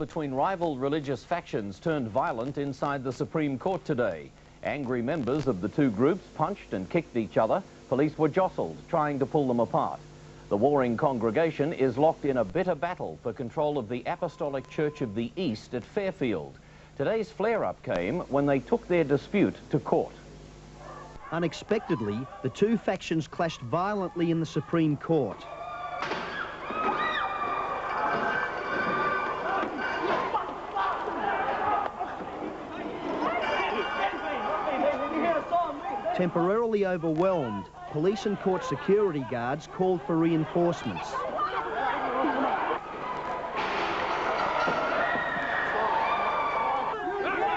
Between rival religious factions turned violent inside the Supreme Court today. Angry members of the two groups punched and kicked each other. Police were jostled, trying to pull them apart. The warring congregation is locked in a bitter battle for control of the Apostolic Church of the East at Fairfield. Today's flare-up came when they took their dispute to court. Unexpectedly, the two factions clashed violently in the Supreme Court. Temporarily overwhelmed, police and court security guards called for reinforcements.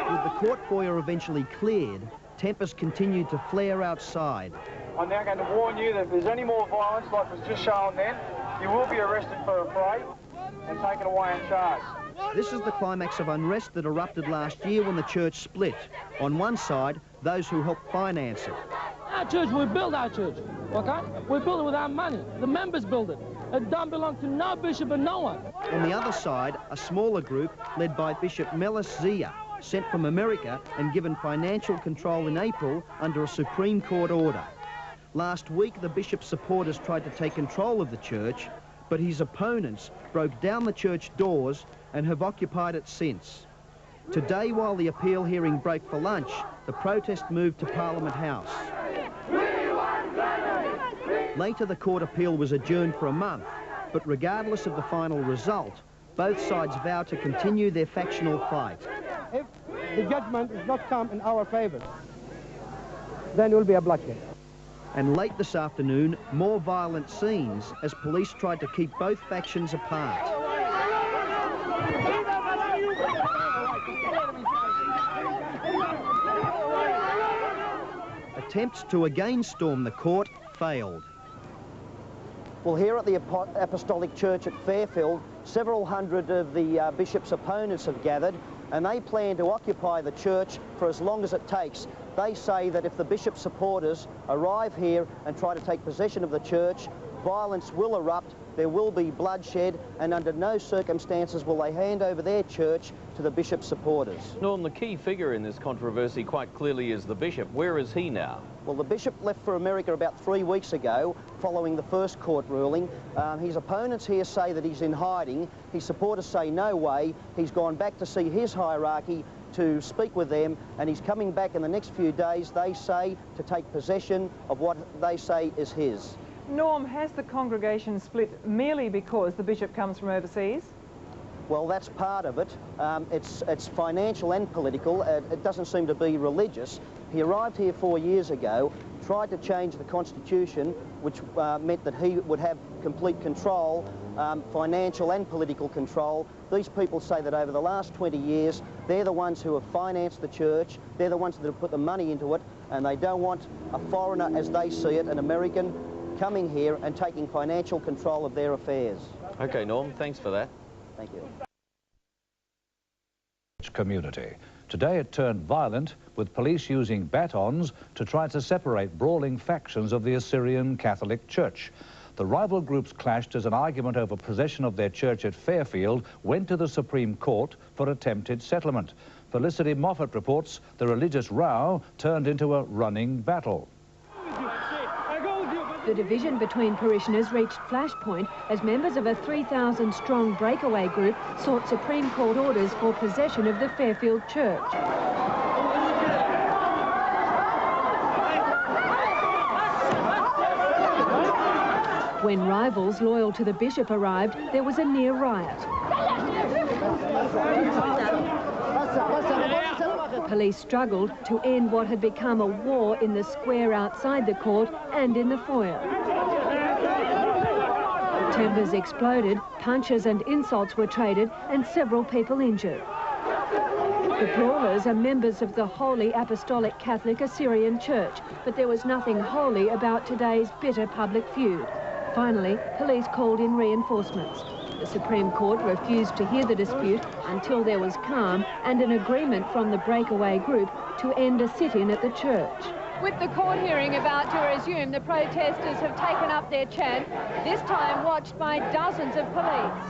With the court foyer eventually cleared, tempers continued to flare outside. I'm now going to warn you that if there's any more violence like was just shown then, you will be arrested for affray and taken away on charge. This is the climax of unrest that erupted last year when the church split. On one side, those who helped finance it. Our church, we build our church, okay? We build it with our money. The members build it. It don't belong to no bishop and no one. On the other side, a smaller group led by Bishop Melis Zia, sent from America and given financial control in April under a Supreme Court order. Last week, the bishop's supporters tried to take control of the church, but his opponents broke down the church doors and have occupied it since. Today, while the appeal hearing broke for lunch, the protest moved to Parliament House. Later, the court appeal was adjourned for a month, but regardless of the final result, both sides vow to continue their factional fight. If the judgment does not come in our favor, then it will be a bloodshed. And late this afternoon, more violent scenes as police tried to keep both factions apart. Attempts to again storm the court failed. Well, here at the Apostolic Church at Fairfield, several hundred of the bishop's opponents have gathered, and they plan to occupy the church for as long as it takes. They say that if the bishop's supporters arrive here and try to take possession of the church, violence will erupt, there will be bloodshed, and under no circumstances will they hand over their church to the bishop's supporters. Norm, the key figure in this controversy quite clearly is the bishop. Where is he now? Well, the bishop left for America about 3 weeks ago, following the first court ruling. His opponents here say that he's in hiding. His supporters say no way. He's gone back to see his hierarchy to speak with them, and he's coming back in the next few days, they say, to take possession of what they say is his. Norm, has the congregation split merely because the bishop comes from overseas? Well, that's part of it. It's financial and political. It doesn't seem to be religious. He arrived here 4 years ago, tried to change the constitution, which meant that he would have complete control, financial and political control. These people say that over the last 20 years, they're the ones who have financed the church, they're the ones that have put the money into it, and they don't want a foreigner, as they see it, an American, coming here and taking financial control of their affairs. Okay, Norm, thanks for that. Thank you. Community. Today it turned violent, with police using batons to try to separate brawling factions of the Assyrian Catholic Church. The rival groups clashed as an argument over possession of their church at Fairfield went to the Supreme Court for attempted settlement. Felicity Moffat reports the religious row turned into a running battle. The division between parishioners reached flashpoint as members of a 3,000-strong breakaway group sought Supreme Court orders for possession of the Fairfield church. When rivals loyal to the bishop arrived, there was a near riot. Police struggled to end what had become a war in the square outside the court and in the foyer. Tempers exploded, punches and insults were traded, and several people injured. The brawlers are members of the Holy Apostolic Catholic Assyrian Church, but there was nothing holy about today's bitter public feud. Finally, police called in reinforcements. The Supreme Court refused to hear the dispute until there was calm and an agreement from the breakaway group to end a sit-in at the church. With the court hearing about to resume, the protesters have taken up their chant, this time watched by dozens of police.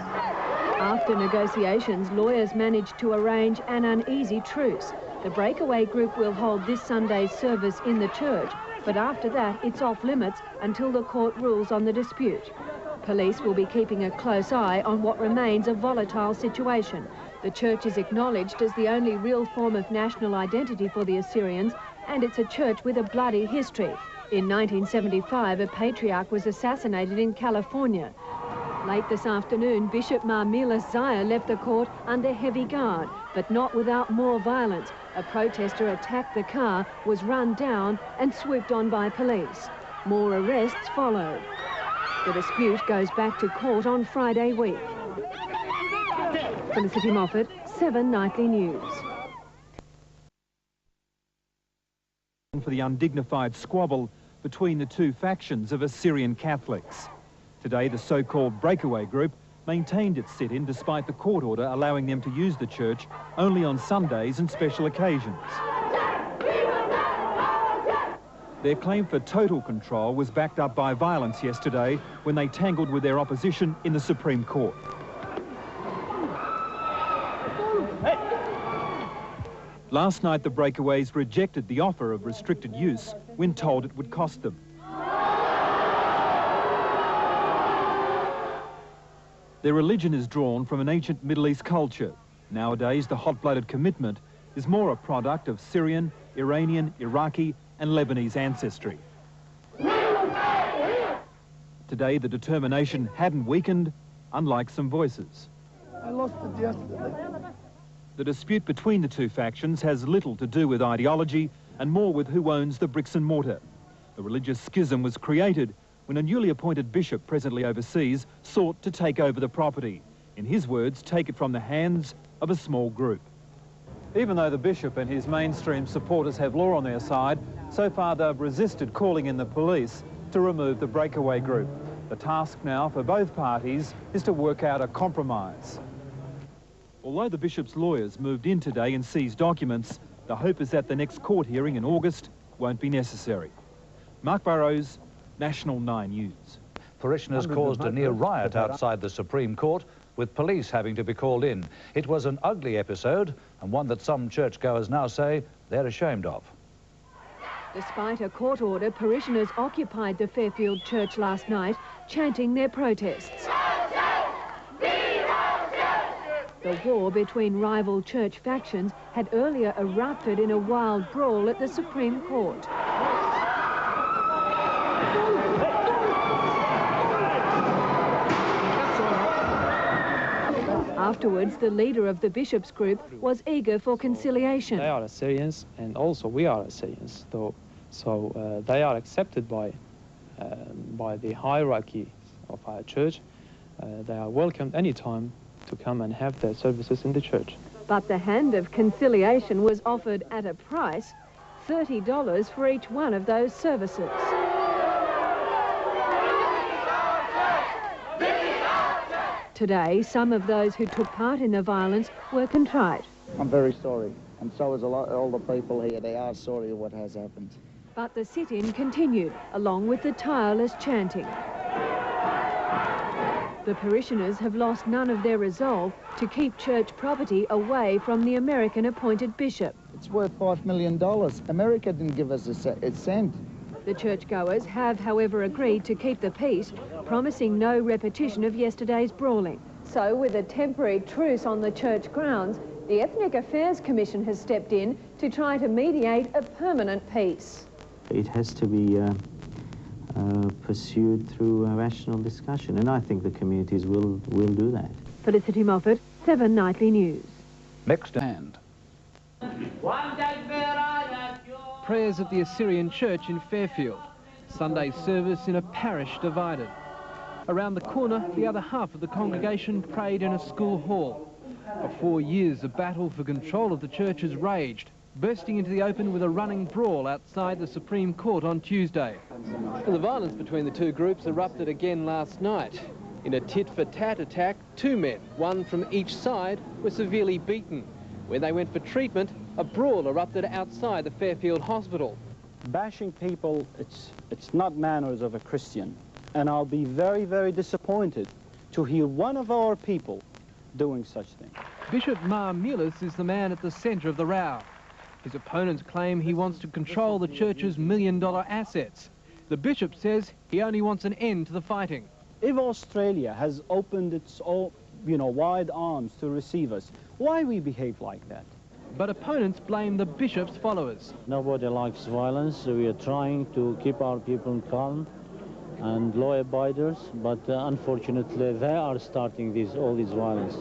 After negotiations, lawyers managed to arrange an uneasy truce. The breakaway group will hold this Sunday's service in the church, but after that it's off limits until the court rules on the dispute. Police will be keeping a close eye on what remains a volatile situation. The church is acknowledged as the only real form of national identity for the Assyrians, and it's a church with a bloody history. In 1975, a patriarch was assassinated in California. Late this afternoon, Bishop Marmilas Zaya left the court under heavy guard, but not without more violence. A protester attacked the car, was run down and swooped on by police. More arrests followed. The dispute goes back to court on Friday week. Felicity Moffat, 7 Nightly News. For the undignified squabble between the two factions of Assyrian Catholics. Today, the so-called breakaway group maintained its sit-in despite the court order allowing them to use the church only on Sundays and special occasions. Their claim for total control was backed up by violence yesterday when they tangled with their opposition in the Supreme Court. Last night, the breakaways rejected the offer of restricted use when told it would cost them. Their religion is drawn from an ancient Middle East culture. Nowadays, the hot-blooded commitment is more a product of Syrian, Iranian, Iraqi and Lebanese ancestry. Today, the determination hadn't weakened, unlike some voices. I lost it yesterday. The dispute between the two factions has little to do with ideology and more with who owns the bricks and mortar. The religious schism was created when a newly appointed bishop presently overseas sought to take over the property. In his words, take it from the hands of a small group. Even though the bishop and his mainstream supporters have law on their side, so far they've resisted calling in the police to remove the breakaway group. The task now for both parties is to work out a compromise. Although the bishop's lawyers moved in today and seized documents, the hope is that the next court hearing in August won't be necessary. Mark Burrows, National 9 News. Parishioners caused a near riot outside the Supreme Court, with police having to be called in. It was an ugly episode, and one that some churchgoers now say they're ashamed of. Despite a court order, parishioners occupied the Fairfield church last night, chanting their protests. The war between rival church factions had earlier erupted in a wild brawl at the Supreme Court. Afterwards, the leader of the bishops' group was eager for conciliation. They are Assyrians, and also we are Assyrians, so they are accepted by the hierarchy of our church. They are welcomed anytime to come and have their services in the church. But the hand of conciliation was offered at a price, $30 for each one of those services. Today, some of those who took part in the violence were contrite. I'm very sorry, and so is all the people here. They are sorry of what has happened. But the sit-in continued, along with the tireless chanting. The parishioners have lost none of their resolve to keep church property away from the American-appointed bishop. It's worth $5 million. America didn't give us a cent. The churchgoers have, however, agreed to keep the peace, promising no repetition of yesterday's brawling. So, with a temporary truce on the church grounds, the Ethnic Affairs Commission has stepped in to try to mediate a permanent peace. It has to be pursued through a rational discussion, and I think the communities will do that. Felicity Moffat, 7 Nightly News. Next hand. Prayers at the Assyrian church in Fairfield. Sunday service in a parish divided. Around the corner, the other half of the congregation prayed in a school hall. For 4 years, a battle for control of the church has raged, bursting into the open with a running brawl outside the Supreme Court on Tuesday. And the violence between the two groups erupted again last night. In a tit-for-tat attack, 2 men, one from each side, were severely beaten. When they went for treatment, a brawl erupted outside the Fairfield hospital. Bashing people, it's not manners of a Christian. And I'll be very, very disappointed to hear one of our people doing such thing. Bishop Mar Mullis is the man at the centre of the row. His opponents claim he wants to control the church's million-dollar assets. The bishop says he only wants an end to the fighting. If Australia has opened its wide arms to receive us, why we behave like that? But opponents blame the bishop's followers. Nobody likes violence, so we are trying to keep our people calm and law-abiders, but unfortunately they are starting all this violence.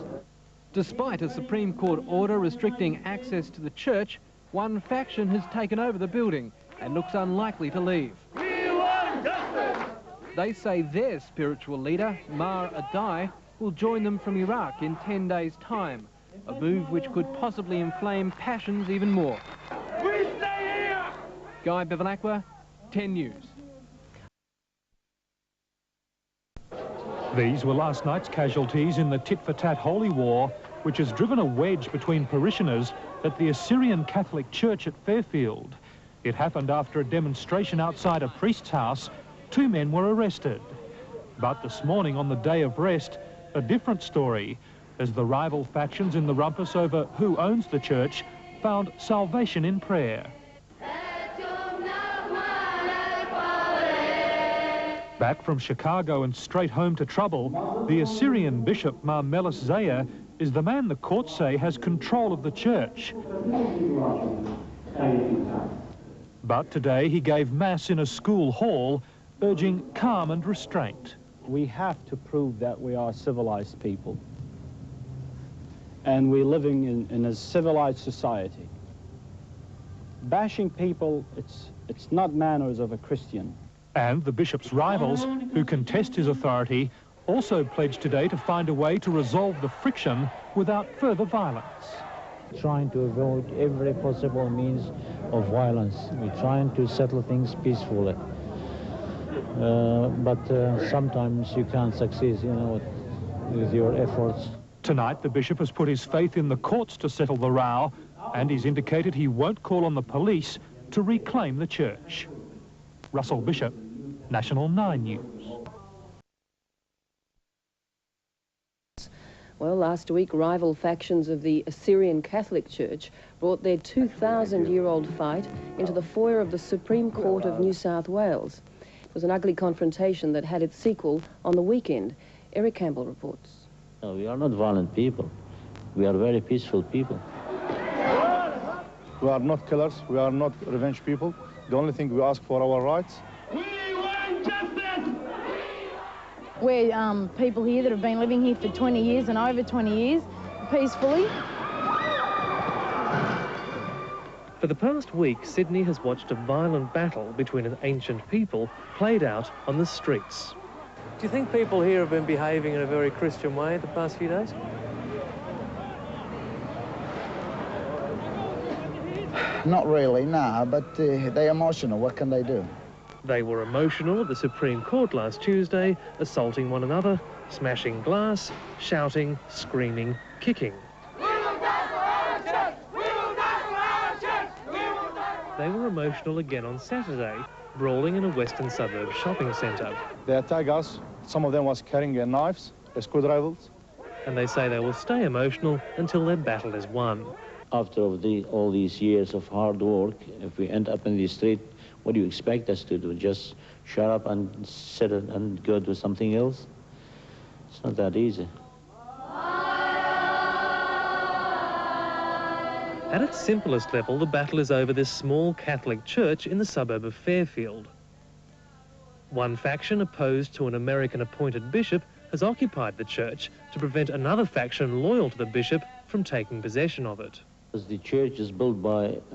Despite a Supreme Court order restricting access to the church, one faction has taken over the building and looks unlikely to leave. We want justice! They say their spiritual leader, Mar Adai, will join them from Iraq in 10 days' time, a move which could possibly inflame passions even more. We stay here! Guy Bevilacqua, 10 News. These were last night's casualties in the tit-for-tat holy war, which has driven a wedge between parishioners at the Assyrian Catholic Church at Fairfield. It happened after a demonstration outside a priest's house. 2 men were arrested. But this morning, on the day of rest, a different story, as the rival factions in the rumpus over who owns the church found salvation in prayer. Back from Chicago and straight home to trouble, the Assyrian bishop Mar Melis Zaya is the man the courts say has control of the church. But today he gave mass in a school hall, urging calm and restraint. We have to prove that we are civilized people. And we're living in a civilized society. Bashing people, it's not manners of a Christian. And the bishop's rivals, who contest his authority, also pledged today to find a way to resolve the friction without further violence. Trying to avoid every possible means of violence. We're trying to settle things peacefully. But sometimes you can't succeed, with your efforts. Tonight, the bishop has put his faith in the courts to settle the row, and he's indicated he won't call on the police to reclaim the church. Russell Bishop, National 9 News. Well, last week, rival factions of the Assyrian Catholic Church brought their 2,000-year-old fight into the foyer of the Supreme Court of New South Wales. It was an ugly confrontation that had its sequel on the weekend. Eric Campbell reports. No, we are not violent people. We are very peaceful people. We are not killers. We are not revenge people. The only thing we ask for our rights. We want justice! We're people here that have been living here for 20 years and over 20 years, peacefully. For the past week, Sydney has watched a violent battle between an ancient people played out on the streets. Do you think people here have been behaving in a very Christian way the past few days? Not really, no, but they're emotional. What can they do? They were emotional at the Supreme Court last Tuesday, assaulting one another, smashing glass, shouting, screaming, kicking. They were emotional again on Saturday, brawling in a western suburb shopping centre. They attacked us. Some of them was carrying knives, screwdrivers. And they say they will stay emotional until their battle is won. After all these years of hard work, if we end up in the street, what do you expect us to do? Just shut up and sit and go do something else? It's not that easy. At its simplest level, the battle is over this small Catholic church in the suburb of Fairfield. One faction, opposed to an American-appointed bishop, has occupied the church to prevent another faction loyal to the bishop from taking possession of it. The church is built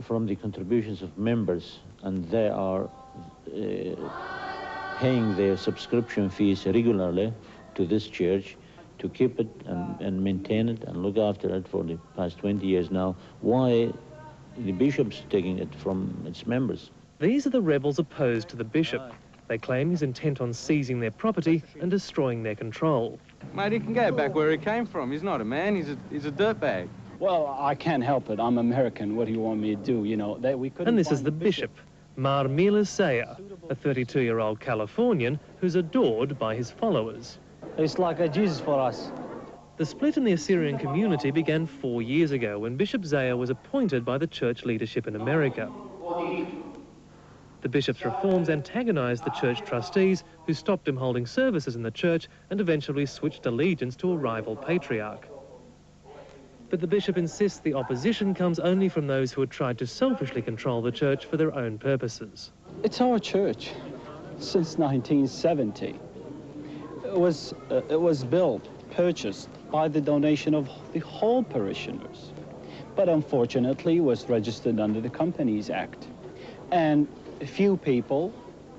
from the contributions of members, and they are paying their subscription fees regularly to this church to keep it and maintain it and look after it for the past 20 years now. Why the bishop's taking it from its members? These are the rebels opposed to the bishop. They claim he's intent on seizing their property and destroying their control. Mate, he can go back where he came from. He's not a man, he's a dirtbag. Well, I can't help it. I'm American. What do you want me to do? We couldn't. And this is the bishop, Mar Saya, a 32-year-old Californian who's adored by his followers. It's like a Jesus for us. The split in the Assyrian community began 4 years ago when Bishop Zaya was appointed by the church leadership in America. The bishop's reforms antagonised the church trustees, who stopped him holding services in the church and eventually switched allegiance to a rival patriarch. But the bishop insists the opposition comes only from those who had tried to selfishly control the church for their own purposes. It's our church since 1970. It was built, purchased by the donation of the whole parishioners, but unfortunately was registered under the Companies Act. And a few people,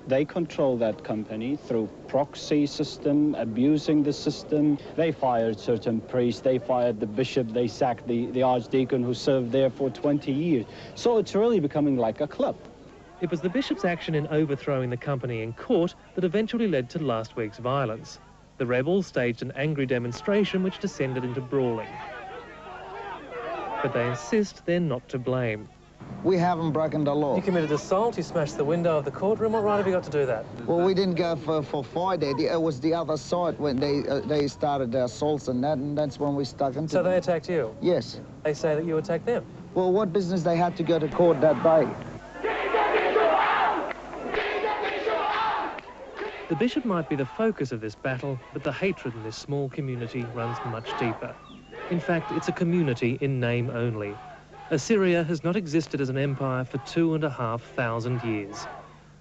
they control that company through proxy system, abusing the system. They fired certain priests, they fired the bishop, they sacked the archdeacon who served there for 20 years. So it's really becoming like a club. It was the bishop's action in overthrowing the company in court that eventually led to last week's violence. The rebels staged an angry demonstration which descended into brawling. But they insist they're not to blame. We haven't broken the law. You committed assault, you smashed the window of the courtroom. What right have you got to do that? Well, we didn't go for fight. It was the other side when they started their assaults and that, and that's when we stuck into So them. they attacked you? Yes. They say that you attacked them? Well, what business they had to go to court that day? The bishop might be the focus of this battle, but the hatred in this small community runs much deeper. In fact, it's a community in name only. Assyria has not existed as an empire for 2,500 years.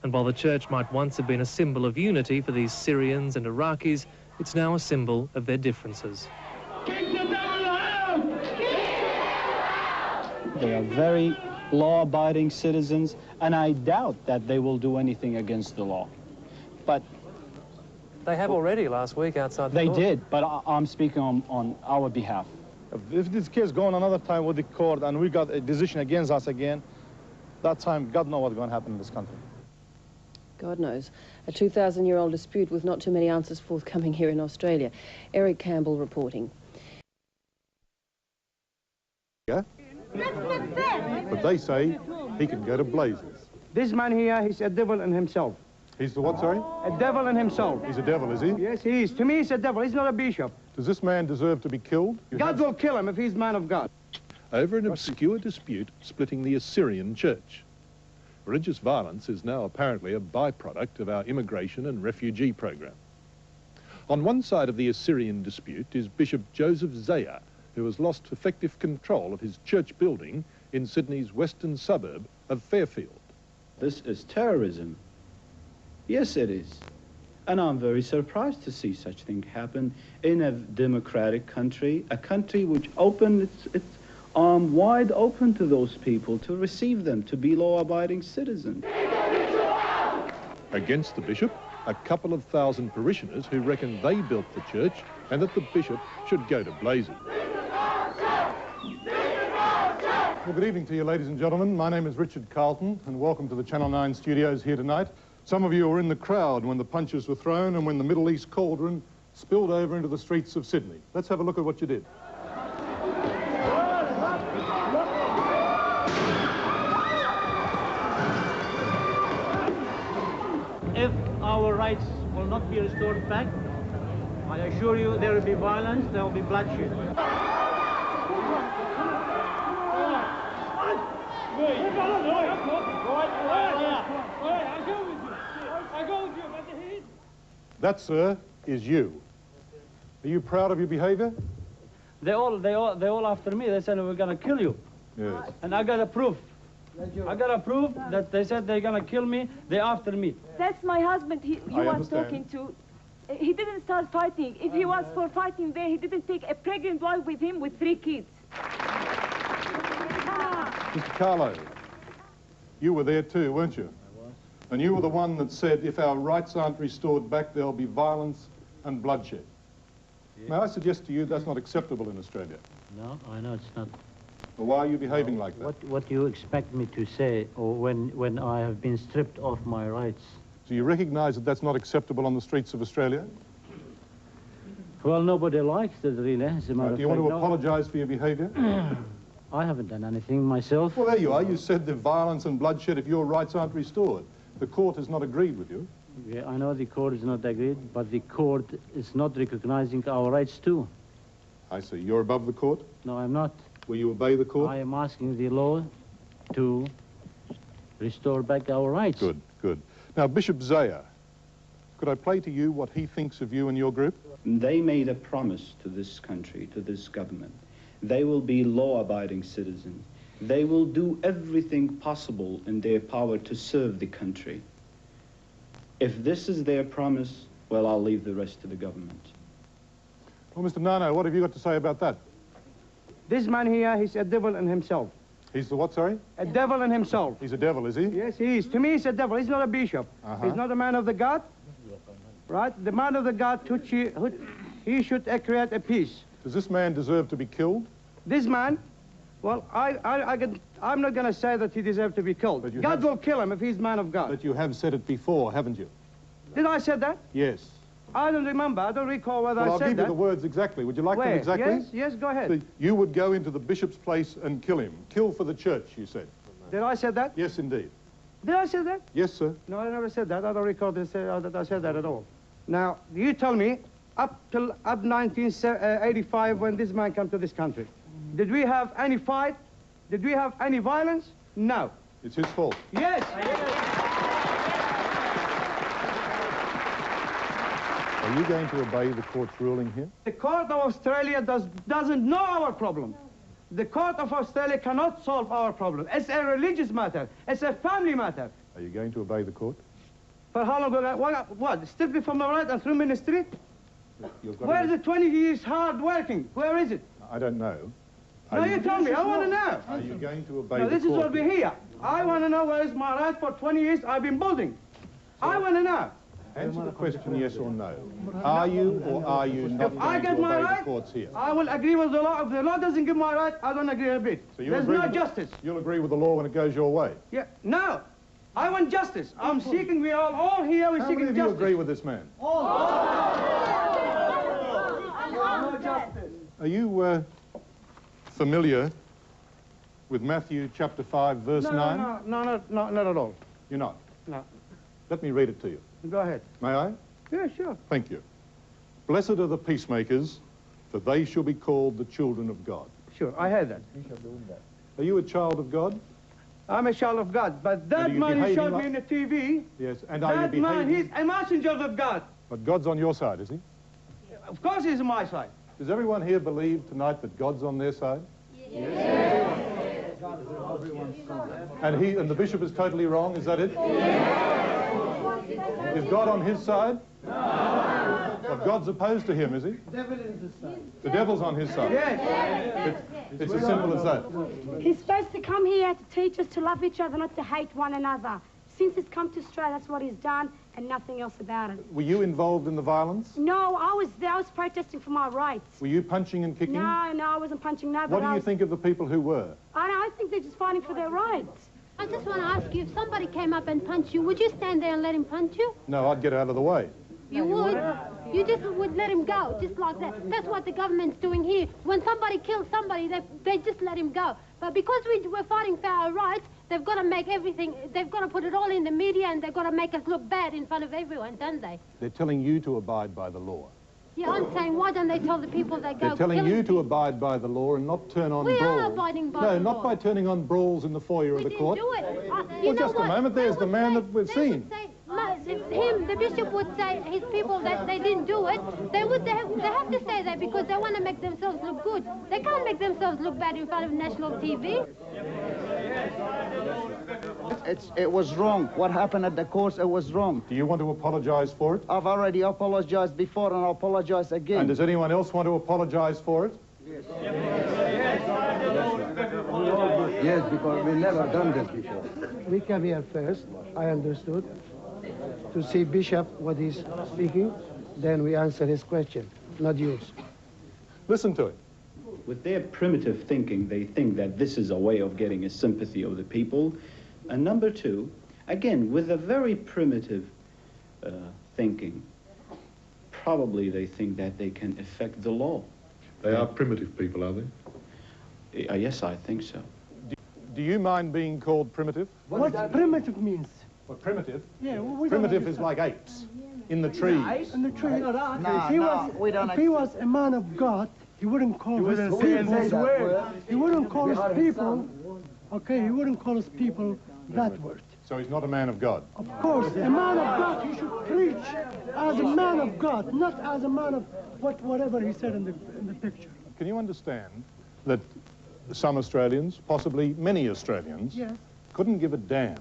And while the church might once have been a symbol of unity for these Syrians and Iraqis, it's now a symbol of their differences. They are very law-abiding citizens, and I doubt that they will do anything against the law. But they have already last week outside the court. They did, but I'm speaking on our behalf. If this case go on another time with the court and we got a decision against us again, that time, God knows what's going to happen in this country. God knows. A 2,000-year-old dispute with not too many answers forthcoming here in Australia. Eric Campbell reporting. Yeah? But they say he can go to blazes. This man here, he's a devil in himself. He's the what, sorry? A devil in himself. He's a devil, is he? Yes, he is. To me, he's a devil. He's not a bishop. Does this man deserve to be killed? God will kill him if he's man of God. Over an obscure dispute splitting the Assyrian church. Religious violence is now apparently a byproduct of our immigration and refugee program. On one side of the Assyrian dispute is Bishop Joseph Zaya, who has lost effective control of his church building in Sydney's western suburb of Fairfield. This is terrorism. Yes, it is. And I'm very surprised to see such thing happen in a democratic country, a country which opened its arm wide open to those people, to receive them, to be law-abiding citizens. Against the bishop, a couple of thousand parishioners who reckon they built the church and that the bishop should go to blazes. Well, good evening to you, ladies and gentlemen. My name is Richard Carlton, and welcome to the Channel 9 studios here tonight. Some of you were in the crowd when the punches were thrown and when the Middle East cauldron spilled over into the streets of Sydney. Let's have a look at what you did. If our rights will not be restored back, I assure you there will be violence, there will be bloodshed. That, sir, is you. Are you proud of your behavior? They all after me. They said we're gonna kill you. Yes. And I got a proof. I got a proof that they said they're gonna kill me. They're after me. That's my husband. You was understand. talking to. He didn't start fighting. If he was for fighting there, he didn't take a pregnant wife with him with 3 kids. Mr. Carlo, you were there too, weren't you? I was. And you were the one that said if our rights aren't restored back, there'll be violence and bloodshed. Yeah. May I suggest to you that's not acceptable in Australia? No, I know it's not. Well, why are you behaving like that? What do you expect me to say, or when I have been stripped of my rights? Do you recognise that that's not acceptable on the streets of Australia? Well, nobody likes it, really, as a matter of fact. Do you want to apologise for your behaviour? I haven't done anything myself. Well, there you are. You said the violence and bloodshed if your rights aren't restored. The court has not agreed with you. Yeah, I know the court is not agreed, but the court is not recognizing our rights too. I see. You're above the court? No, I'm not. Will you obey the court? I am asking the law to restore back our rights. Good, good. Now, Bishop Zaya, could I play to you what he thinks of you and your group? They made a promise to this country, to this government. They will be law-abiding citizens. They will do everything possible in their power to serve the country. If this is their promise, well, I'll leave the rest to the government. Well, Mr. Nano, what have you got to say about that? This man here, he's a devil in himself. He's the what, sorry? A devil in himself. He's a devil, is he? Yes, he is. To me, he's a devil. He's not a bishop. He's not a man of the God. Right? The man of the God, he should create a peace. Does this man deserve to be killed? This man, well, I'm not going to say that he deserves to be killed. God will kill him if he's man of God. But you have said it before, haven't you? Did I say that? Yes. I don't remember. I don't recall whether I said that. I'll give you the words exactly. Would you like them exactly? Yes, yes, go ahead. So you would go into the bishop's place and kill him. Kill for the church, you said. Did I say that? Yes, indeed. Did I say that? Yes, sir. No, I never said that. I don't recall that I said that at all. Now, you tell me, up 1985, when this man came to this country, did we have any fight? Did we have any violence? No. It's his fault. Yes. Are you going to obey the court's ruling here? The court of Australia doesn't know our problem. The court of Australia cannot solve our problem. It's a religious matter. It's a family matter. Are you going to obey the court? For how long? What? Strip me from my right and threw me in the street? Where is the 20 years hard working? Where is it? I don't know. No, you tell me. I want to know. Are you going to obey no, the court? This is what we're here. I want to know where is my right for 20 years I've been building. I want to know. Answer the question yes or no. Are you or are you not going to obey the courts here? I will agree with the law. If the law doesn't give my right, I don't agree a bit. So there's no justice. You'll agree with the law when it goes your way? Yeah. No. I want justice. I'm seeking, we are all here, we're seeking justice. How many of you agree with this man? Are you familiar with Matthew chapter 5, verse 9? No, not at all. You're not? No. Let me read it to you. Go ahead. May I? Yeah, sure. Thank you. Blessed are the peacemakers, for they shall be called the children of God. Sure, I heard that. Are you a child of God? I'm a child of God, but that man who showed me in the TV, yes, and are you that man, he's a messenger of God. But God's on your side, is he? Of course he's on my side. Does everyone here believe tonight that God's on their side? Yes. And the bishop is totally wrong, is that it? Is God on his side? No. But God's opposed to him, is he? The devil's on his side. Yes. It's as simple as that. He's supposed to come here to teach us to love each other, not to hate one another. Since he's come to Australia, that's what he's done, and nothing else about it. Were you involved in the violence? No, I was there. I was protesting for my rights. Were you punching and kicking? No, I wasn't punching nobody. What do you think of the people who were? I think they're just fighting for their rights. I just want to ask you, if somebody came up and punched you, would you stand there and let him punch you? No, I'd get out of the way. You would? You just would let him go, just like that. That's what the government's doing here. When somebody kills somebody, they just let him go. But because we're fighting for our rights, they've got to make everything, they've got to put it all in the media, and they've got to make us look bad in front of everyone, don't they? They're telling you to abide by the law. Yeah, I'm saying, why don't they tell the people they go They're telling you to abide by the law and not turn on brawls. We are abiding by the law. No, not by turning on brawls in the foyer of the court. We didn't do it. Well, just a moment, there's the man that we've seen. The bishop would say, his people, that they didn't do it. They have to say that because they want to make themselves look good. They can't make themselves look bad in front of national TV. It was wrong. What happened at the course, it was wrong. Do you want to apologize for it? I've already apologized before, and I'll apologize again. And does anyone else want to apologize for it? Yes, because we've never done this before. We came here first, I understood, to see Bishop what he's speaking, then we answer his question, not yours. Listen to it. With their primitive thinking, they think that this is a way of getting a sympathy of the people. And number two, again, with a very primitive thinking, probably they think that they can affect the law. They are primitive people, are they? Yes, I think so. Do you mind being called primitive? What primitive means? What primitive? Yeah, well, primitive is like apes in the trees. In the trees. No, If he was a man of God, he wouldn't call his people. He wouldn't call his people. Okay, he wouldn't call his people that word. So he's not a man of God. Of course, a man of God, he should preach as a man of God, not as a man of whatever he said in the picture. Can you understand that some Australians, possibly many Australians, yes, couldn't give a damn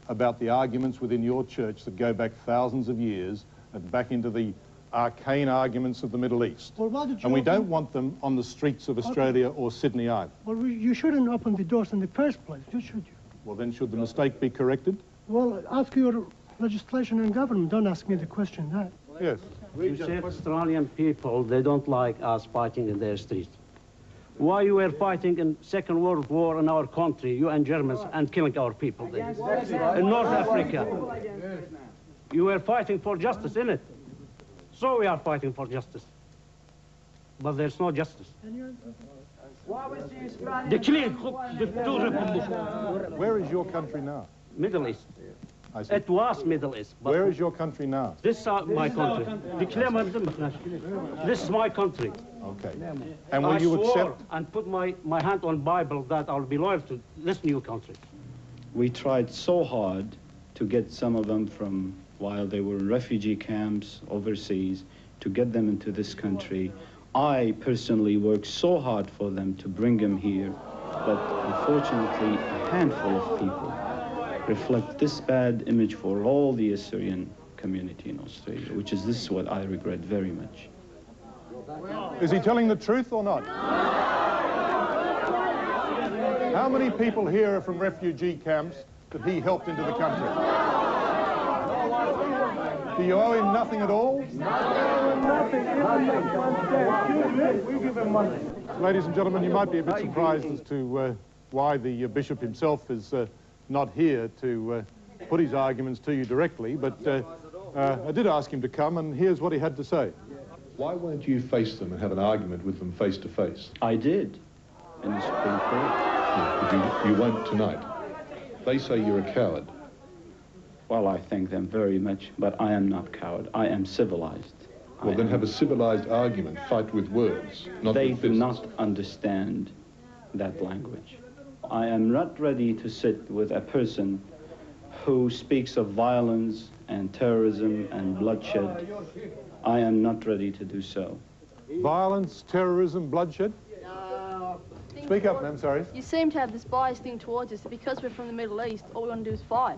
about the arguments within your church that go back thousands of years and back into the arcane arguments of the Middle East? Well, why did you and we don't want them on the streets of Australia or Sydney either. Well, you shouldn't open the doors in the first place, should you? Well, then should the mistake be corrected? Well, ask your legislation and government. Don't ask me the question that. Yes. You say Australian people, they don't like us fighting in their streets. Why you were fighting in Second World War in our country, you and Germans, and killing our people there? In North Africa. You were fighting for justice, innit? So we are fighting for justice. But there's no justice. Where is your country now? Middle East. It was Middle East. But where is your country now? This is my country. This is my country. Okay. And will you accept? And put my hand on Bible that I'll be loyal to this new country. We tried so hard to get some of them from while they were in refugee camps overseas, to get them into this country. I personally worked so hard for them to bring them here, but unfortunately a handful of people reflect this bad image for all the Assyrian community in Australia, which is this is what I regret very much. Is he telling the truth or not? How many people here are from refugee camps that he helped into the country? Do you owe him nothing at all? We give him money. Ladies and gentlemen, you might be a bit surprised as to why the bishop himself is not here to put his arguments to you directly, but I did ask him to come, and here's what he had to say. Why won't you face them and have an argument with them face to face? I did in the Supreme Court. Yeah, but you won't tonight. They say you're a coward. Well, I thank them very much, but I am not coward. I am civilized. Well, then have a civilized argument. Fight with words, not they with do fists. not understand that language. I am not ready to sit with a person who speaks of violence and terrorism and bloodshed. I am not ready to do so. Violence, terrorism, bloodshed? Speak up, ma'am, sorry. You seem to have this biased thing towards us that because we're from the Middle East, all we want to do is fight.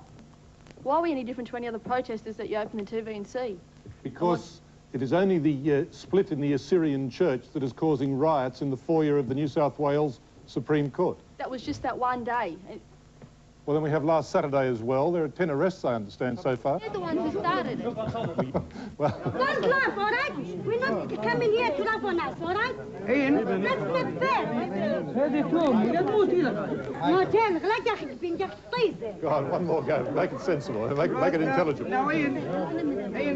Why are we any different to any other protesters that you open the TV and see? Because it is only the split in the Assyrian church that is causing riots in the foyer of the New South Wales Supreme Court. That was just that one day. Well, then we have last Saturday as well. There are 10 arrests, I understand, so far. You're the one who started it. Well, Don't laugh, all right? We're not coming here to laugh on us, all right? That's not fair. God, one more go. Make it sensible. Make it intelligible. Now, Ian,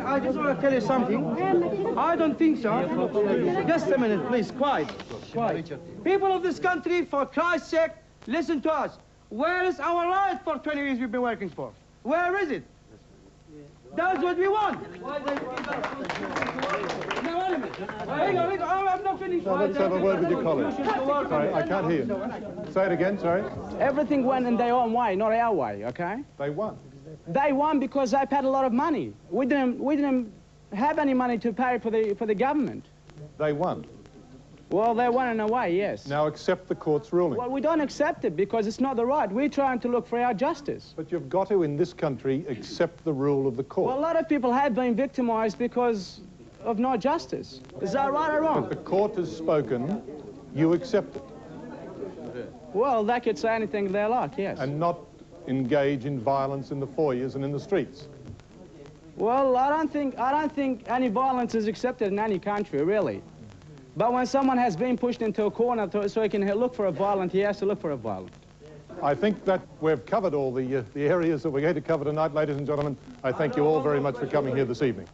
I just want to tell you something. I don't think so. Just a minute, please. Quiet. Quiet. People of this country, for Christ's sake, listen to us. Where is our right for 20 years we've been working for? Where is it? That's what we want. Hang on, I'm not finished. No, let's have a word with your colleague. Sorry, I can't hear you. Say it again, sorry. Everything went in their own way, not our way, okay? They won. They won because they paid a lot of money. We didn't have any money to pay for the government. They won. Well, they won in a way, yes. Now accept the court's ruling. Well, we don't accept it because it's not the right. We're trying to look for our justice. But you've got to, in this country, accept the rule of the court. Well, a lot of people have been victimized because of no justice. Is that right or wrong? But the court has spoken, you accept it. Well, they could say anything they like, yes. And not engage in violence in the foyers and in the streets. Well, I don't think any violence is accepted in any country, really. But when someone has been pushed into a corner so he can look for a violent, he has to look for a violent. I think that we've covered all the areas that we're going to cover tonight, ladies and gentlemen. I thank you all very much for coming here this evening.